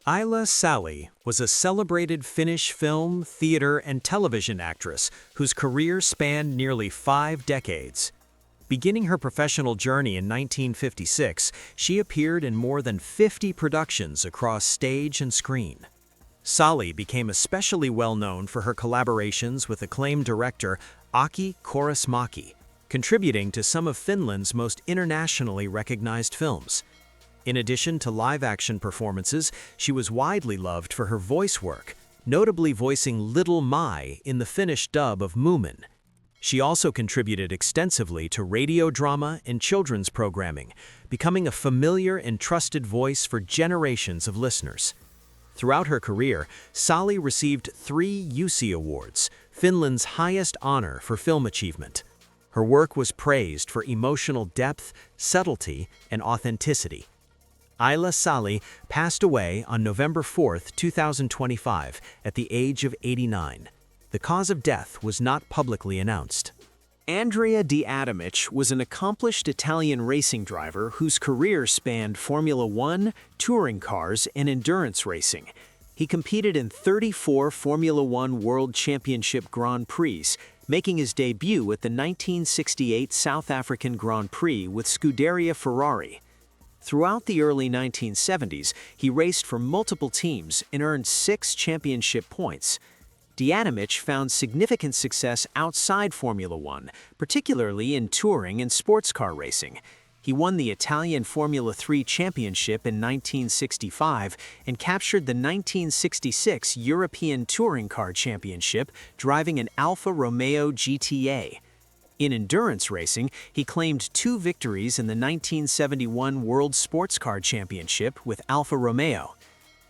Isla Sally was a celebrated Finnish film, theater, and television actress whose career spanned nearly 5 decades. Beginning her professional journey in 1956, she appeared in more than 50 productions across stage and screen. Sally became especially well known for her collaborations with acclaimed director Aki Kaurismäki, contributing to some of Finland's most internationally recognized films. In addition to live-action performances, she was widely loved for her voice work, notably voicing Little Mai in the Finnish dub of Moomin. She also contributed extensively to radio drama and children's programming, becoming a familiar and trusted voice for generations of listeners. Throughout her career, Sally received 3 Jussi Awards, Finland's highest honor for film achievement. Her work was praised for emotional depth, subtlety, and authenticity. Isla Sally passed away on November 4, 2025, at the age of 89. The cause of death was not publicly announced. Andrea Di Adamic was an accomplished Italian racing driver whose career spanned Formula One, touring cars, and endurance racing. He competed in 34 Formula One World Championship Grand Prix, making his debut at the 1968 South African Grand Prix with Scuderia Ferrari. Throughout the early 1970s, he raced for multiple teams and earned 6 championship points. Di Adamic found significant success outside Formula One, particularly in touring and sports car racing. He won the Italian Formula 3 championship in 1965 and captured the 1966 European Touring Car Championship driving an Alfa Romeo GTA. In endurance racing, he claimed 2 victories in the 1971 World Sports Car Championship with Alfa Romeo.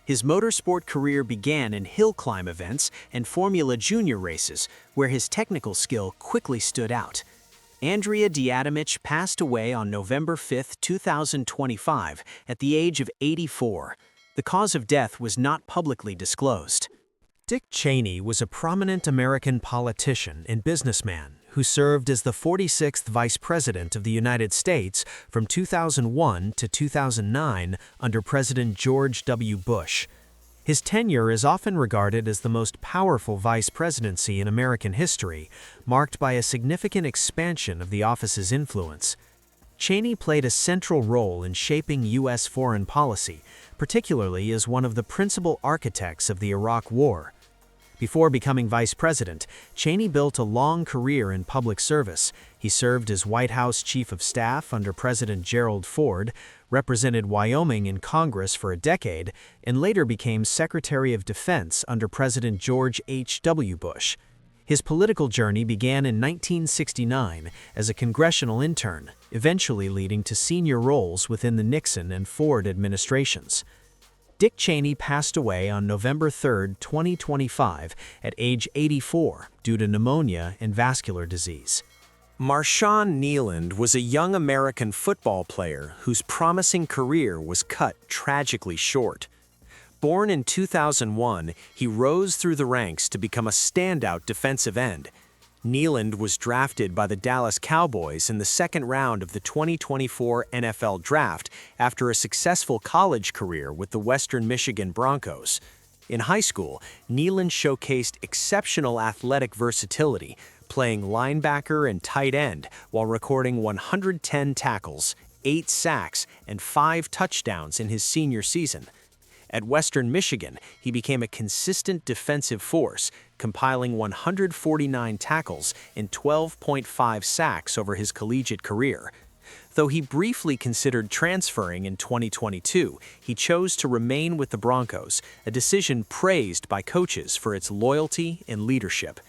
His motorsport career began in hill climb events and Formula Junior races, where his technical skill quickly stood out. Andrea Di Adamic passed away on November 5, 2025, at the age of 84. The cause of death was not publicly disclosed. Dick Cheney was a prominent American politician and businessman who served as the 46th Vice President of the United States from 2001 to 2009 under President George W. Bush. His tenure is often regarded as the most powerful vice presidency in American history, marked by a significant expansion of the office's influence. Cheney played a central role in shaping U.S. foreign policy, particularly as one of the principal architects of the Iraq War. Before becoming vice president, Cheney built a long career in public service. He served as White House Chief of Staff under President Gerald Ford, represented Wyoming in Congress for a decade, and later became Secretary of Defense under President George H.W. Bush. His political journey began in 1969 as a congressional intern, eventually leading to senior roles within the Nixon and Ford administrations. Dick Cheney passed away on November 3, 2025, at age 84 due to pneumonia and vascular disease. Marshawn Kneeland was a young American football player whose promising career was cut tragically short. Born in 2001, he rose through the ranks to become a standout defensive end. Kneeland was drafted by the Dallas Cowboys in the second round of the 2024 NFL Draft after a successful college career with the Western Michigan Broncos. In high school, Kneeland showcased exceptional athletic versatility, playing linebacker and tight end while recording 110 tackles, 8 sacks, and 5 touchdowns in his senior season. At Western Michigan, he became a consistent defensive force, compiling 149 tackles and 12.5 sacks over his collegiate career. Though he briefly considered transferring in 2022, he chose to remain with the Broncos, a decision praised by coaches for its loyalty and leadership.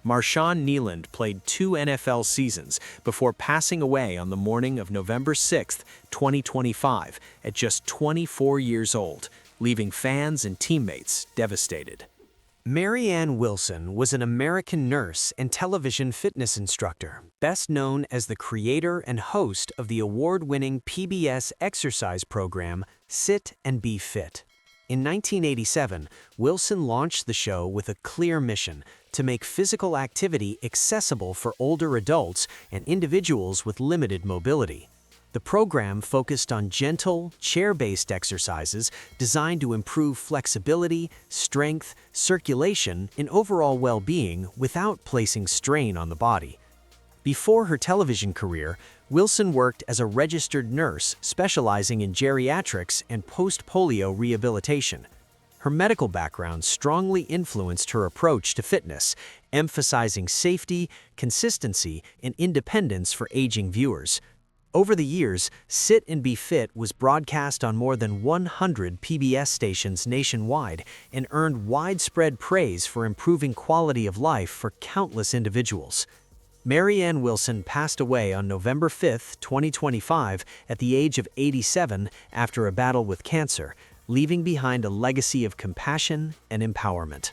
Marshawn Kneeland played 2 NFL seasons before passing away on the morning of November 6, 2025, at just 24 years old, leaving fans and teammates devastated. Mary Ann Wilson was an American nurse and television fitness instructor, best known as the creator and host of the award-winning PBS exercise program Sit and Be Fit. In 1987, Wilson launched the show with a clear mission to make physical activity accessible for older adults and individuals with limited mobility. The program focused on gentle, chair-based exercises designed to improve flexibility, strength, circulation, and overall well-being without placing strain on the body. Before her television career, Wilson worked as a registered nurse specializing in geriatrics and post-polio rehabilitation. Her medical background strongly influenced her approach to fitness, emphasizing safety, consistency, and independence for aging viewers. Over the years, Sit and Be Fit was broadcast on more than 100 PBS stations nationwide and earned widespread praise for improving quality of life for countless individuals. Mary Ann Wilson passed away on November 5, 2025, at the age of 87 after a battle with cancer, leaving behind a legacy of compassion and empowerment.